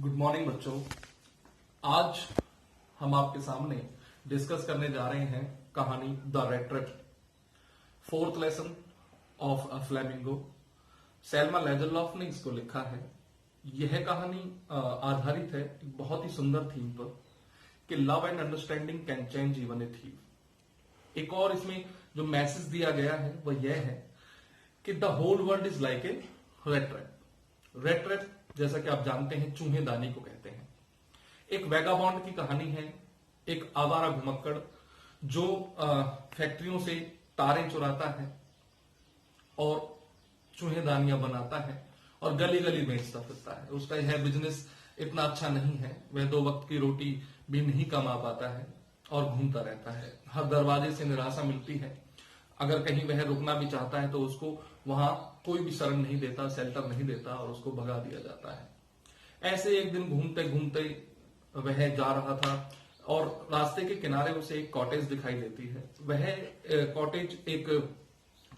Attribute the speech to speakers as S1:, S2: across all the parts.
S1: Good morning बच्चों। आज हम आपके सामने डिस्कस करने जा रहे हैं कहानी the rattrap, fourth lesson of a Flamingo. Selma Lagerlof ने इसको लिखा है। यह कहानी आधारित है एक बहुत ही सुंदर थीम पर कि love and understanding can change even a thief. एक और इसमें जो मैसेज दिया गया है वह यह है कि the whole world is like a red trap. Red trap जैसा कि आप जानते हैं चूहेदानी को कहते हैं। एक वैगाबॉन्ड की कहानी है, एक आवारा घुमक्कड़ जो फैक्ट्रियों से तारें चुराता है और चूहेदानियां बनाता है और गली गली बेचता फिरता है। उसका यह बिजनेस इतना अच्छा नहीं है, वह दो वक्त की रोटी भी नहीं कमा पाता है और घूमता रहता है। हर दरवाजे से निराशा मिलती है। अगर कहीं वह रुकना भी चाहता है तो उसको वहां कोई भी शरण नहीं देता, शेल्टर नहीं देता और उसको भगा दिया जाता है। ऐसे एक दिन घूमते घूमते वह जा रहा था और रास्ते के किनारे उसे एक कॉटेज दिखाई देती है। वह कॉटेज एक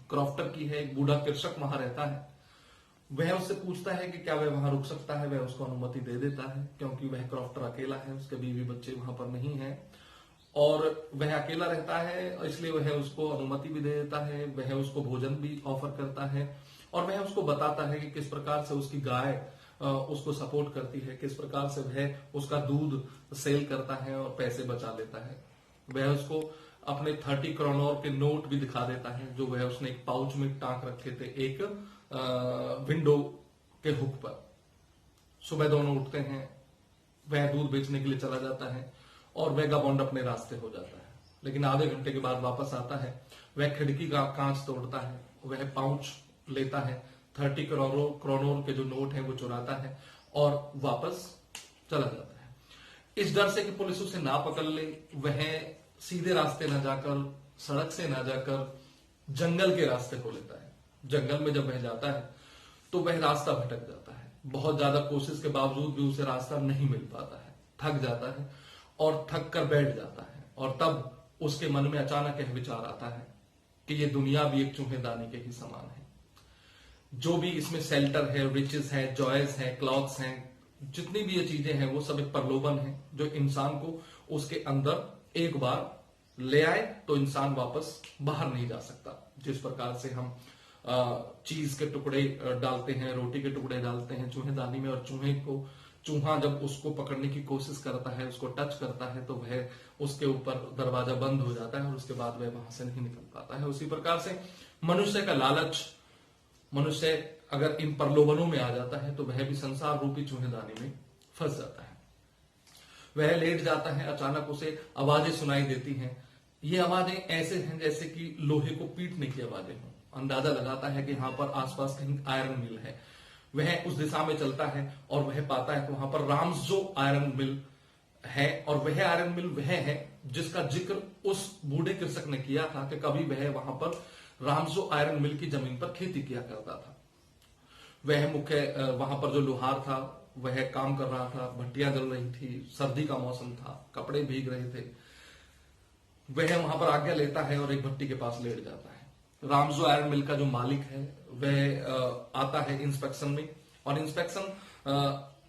S1: क्रॉफ्टर की है, एक बूढ़ा कृषक वहां रहता है। वह उससे पूछता है कि क्या वह वहां रुक सकता है। वह उसको अनुमति दे देता है क्योंकि वह क्रॉफ्टर अकेला है, उसके बीवी बच्चे वहां पर नहीं है और वह अकेला रहता है, इसलिए वह उसको अनुमति भी दे देता है। वह उसको भोजन भी ऑफर करता है और वह उसको बताता है कि किस प्रकार से उसकी गाय उसको सपोर्ट करती है, किस प्रकार से वह उसका दूध सेल करता है और पैसे बचा लेता है। वह उसको अपने 30 क्रोनोर के नोट भी दिखा देता है जो वह उसने एक पाउच में टांक रखे थे एक विंडो के हुक पर। सुबह दोनों उठते हैं, वह दूध बेचने के लिए चला जाता है और वैगाबॉन्ड अपने रास्ते हो जाता है। लेकिन आधे घंटे के बाद वापस आता है। वह खिड़की का कांच तोड़ता है, वह पाउच लेता है, 30 क्रोनोर के जो नोट है वो चुराता है और वापस चला जाता है। इस डर से कि पुलिस उसे ना पकड़ ले, वह सीधे रास्ते ना जाकर, सड़क से ना जाकर जंगल के रास्ते को लेता है। जंगल में जब वह जाता है तो वह रास्ता भटक जाता है। बहुत ज्यादा कोशिश के बावजूद भी उसे रास्ता नहीं मिल पाता है, थक जाता है और थक कर बैठ जाता है। और तब उसके मन में अचानक यह विचार आता है कि ये दुनिया भी एक चूहेदानी के ही समान है। जो भी इसमें शेल्टर है, रिचेस है, जॉयस है, क्लॉथ्स हैं, जितनी भी ये चीजें हैं वो सब एक प्रलोभन है जो इंसान को उसके अंदर एक बार ले आए तो इंसान वापस बाहर नहीं जा सकता। जिस प्रकार से हम चीज के टुकड़े डालते हैं, रोटी के टुकड़े डालते हैं चूहेदानी में और चूहा जब उसको पकड़ने की कोशिश करता है, उसको टच करता है तो वह उसके ऊपर दरवाजा बंद हो जाता है और उसके बाद वह वहां से नहीं निकल पाता है। उसी प्रकार से मनुष्य का लालच, मनुष्य अगर इन प्रलोभनों में आ जाता है तो वह भी संसार रूपी चूहेदानी में फंस जाता है। वह लेट जाता है, अचानक उसे आवाजें सुनाई देती हैं। ये आवाजें ऐसे हैं जैसे कि लोहे को पीटने की आवाजें हों। अंदाजा लगाता है कि यहाँ पर आसपास कहीं आयरन मिल है। वह उस दिशा में चलता है और वह पाता है कि वहां पर राम्सो आयरन मिल है और वह आयरन मिल वह है जिसका जिक्र उस बूढ़े कृषक ने किया था कि कभी वह वहां पर राम्सो आयरन मिल की जमीन पर खेती किया करता था। वह मुख्य वहां पर जो लोहार था वह काम कर रहा था, भट्टियां जल रही थी, सर्दी का मौसम था, कपड़े भीग रहे थे। वह वहां पर आज्ञा लेता है और एक भट्टी के पास लेट जाता है। राम्सो आयरन मिल का जो मालिक है वह आता है इंस्पेक्शन में और इंस्पेक्शन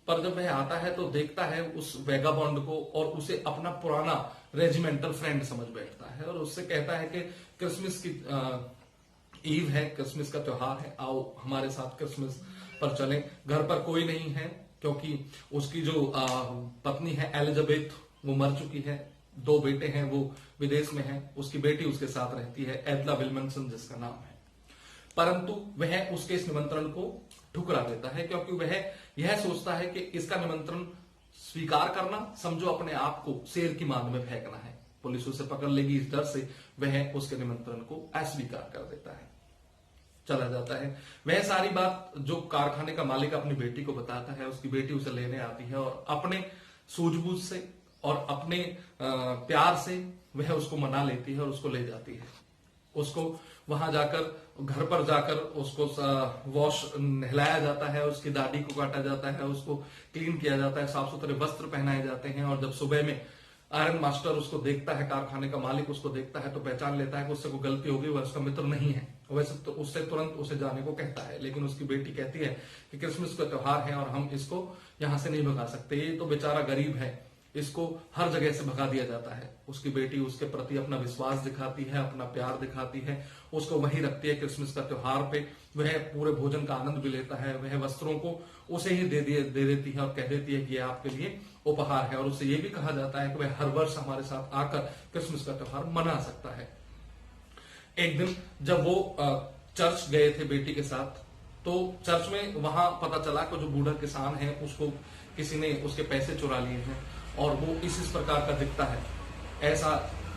S1: पर जब वह आता है तो देखता है उस वैगाबॉन्ड को और उसे अपना पुराना रेजिमेंटल फ्रेंड समझ बैठता है और उससे कहता है कि क्रिसमस की ईव है, क्रिसमस का त्योहार है, आओ हमारे साथ क्रिसमस पर चलें। घर पर कोई नहीं है क्योंकि उसकी जो पत्नी है एलिजाबेथ वो मर चुकी है, 2 बेटे हैं वो विदेश में हैं, उसकी बेटी उसके साथ रहती है, एडला विल्मनसन जिसका नाम है। परंतु वह उसके इस निमंत्रण को ठुकरा देता है क्योंकि वह यह सोचता है कि इसका निमंत्रण स्वीकार करना समझो अपने आप को शेर की मान में फेंकना है। पुलिस उसे पकड़ लेगी, इस डर से वह उसके निमंत्रण को अस्वीकार कर देता है, चला जाता है। वह सारी बात जो कारखाने का मालिक अपनी बेटी को बताता है, उसकी बेटी उसे लेने आती है और अपने सूझबूझ से और अपने प्यार से वह उसको मना लेती है और उसको ले जाती है। उसको वहां जाकर, घर पर जाकर उसको वॉश नहलाया जाता है, उसकी दाढ़ी को काटा जाता है, उसको क्लीन किया जाता है, साफ सुथरे वस्त्र पहनाए जाते हैं। और जब सुबह में आयरन मास्टर उसको देखता है, कारखाने का मालिक उसको देखता है तो पहचान लेता है कि उससे कोई गलती हो गई, वह उसका मित्र नहीं है। वैसे तो उससे तुरंत उसे जाने को कहता है, लेकिन उसकी बेटी कहती है कि क्रिसमस का त्योहार है और हम इसको यहां से नहीं भगा सकते, ये तो बेचारा गरीब है, इसको हर जगह से भगा दिया जाता है। उसकी बेटी उसके प्रति अपना विश्वास दिखाती है, अपना प्यार दिखाती है, उसको वही रखती है क्रिसमस का त्योहार पे, वह पूरे भोजन का आनंद भी लेता है, वह वस्त्रों को उसे ही दे देती है और कह देती है कि ये आपके लिए उपहार है। और उससे ये भी कहा जाता है कि वह हर वर्ष हमारे साथ आकर क्रिसमस का त्योहार मना सकता है। एक दिन जब वो चर्च गए थे बेटी के साथ, तो चर्च में वहां पता चला कि जो बूढ़ा किसान है उसको किसी ने उसके पैसे चुरा लिए हैं और वो इस प्रकार का दिखता है। ऐसा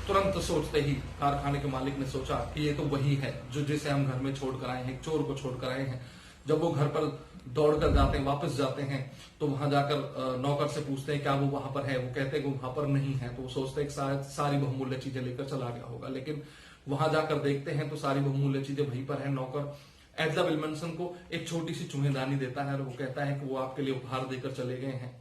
S1: तुरंत सोचते ही कारखाने के मालिक ने सोचा कि ये तो वही है जो जिसे हम घर में छोड़ कर आए हैं, चोर को छोड़ कर आए हैं। जब वो घर पर दौड़ कर जाते हैं, वापस जाते हैं, तो वहां जाकर नौकर से पूछते हैं क्या वो वहां पर है। वो कहते हैं कि वो वहां पर नहीं है। तो वो सोचते हैं कि शायद सारी बहुमूल्य चीजें लेकर चला गया होगा, लेकिन वहां जाकर देखते हैं तो सारी बहुमूल्य चीजें वहीं पर है। नौकर एडला विल्मनसन को एक छोटी सी चूहेदानी देता है और वो कहता है कि वो आपके लिए उपहार देकर चले गए हैं।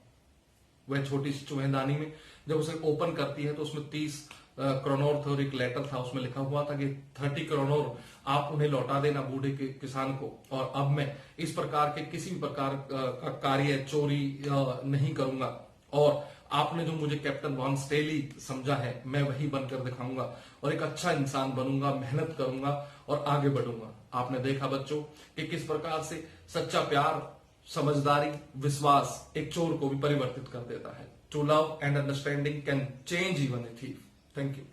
S1: वह छोटी सी चूहेदानी में जब उसे ओपन करती है तो उसमें 30 क्रोनोर थे और एक लेटर था, उसमें लिखा हुआ था कि 30 क्रोनोर आप उन्हें लौटा देना बूढ़े के किसान को, और अब मैं इस प्रकार के किसी भी प्रकार का कार्य चोरी नहीं करूंगा, और आपने जो मुझे कैप्टन वॉन स्टेली समझा है मैं वही बनकर दिखाऊंगा और एक अच्छा इंसान बनूंगा, मेहनत करूंगा और आगे बढ़ूंगा। आपने देखा बच्चों कि किस प्रकार से सच्चा प्यार, समझदारी, विश्वास एक चोर को भी परिवर्तित कर देता है। True love and understanding can change even a thief. Thank you.